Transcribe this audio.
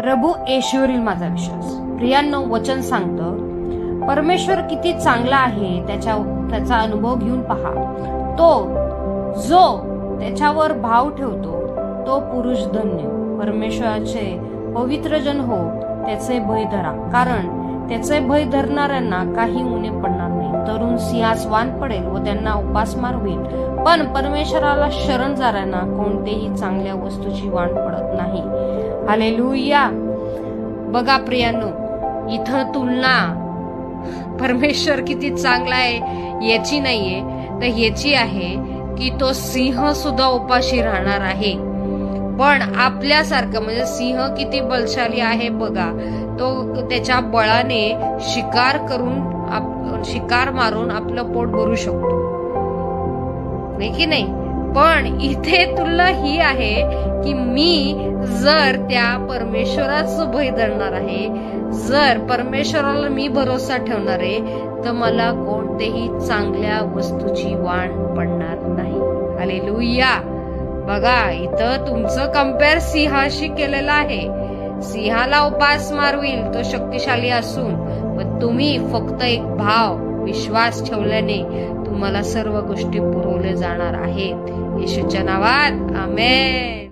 प्रभू येशूवरील माझा विश्वास. प्रियांनो, वचन सांगतं परमेश्वर किती चांगला आहे त्याचा अनुभव घेऊन पहा. तो जो त्याच्यावर भाव ठेवतो तो पुरुष धन्य. परमेश्वराचे पवित्र जन हो, त्याचे भय धरा, कारण त्याचे भय धरणाऱ्यांना काही उणे पडणार नाही. तरुण सिंहास वान पडेल व त्यांना उपासमार होईल, पण परमेश्वराला शरण जाणाऱ्यांना कोणतेही चांगल्या वस्तूची वाण पडत नाही. हालेलुया. बघा प्रियांनो, इथं तुलना परमेश्वर किती चांगला आहे याची नाहीये, तर याची आहे की तो सिंह सुद्धा उपाशी राहणार आहे. पण आपल्यासारखं म्हणजे सिंह किती बलशाली आहे बघा, तो त्याच्या बळाने शिकार मारून आपलं पोट भरू शकतो, नाही की नाही. पण इथे तुला ही आहे की मी जर त्या परमेश्वराचं भय धरणार आहे, जर परमेश्वराला मी भरोसा ठेवणार आहे, तर मला कोणतेही चांगल्या वस्तूची वाण पडणार नाही. हालेलुया. बघा, इथं तुमचं कंपेअर सिंहाशी केलेलं आहे. सिंहाला उपास मारविल तो शक्तिशाली असून, पण तुम्ही फक्त एक भाव विश्वास ठेवल्याने तुम्हाला सर्व गोष्टी पुरवल्या जाणार आहेत. येशूच्या नावात आमेन.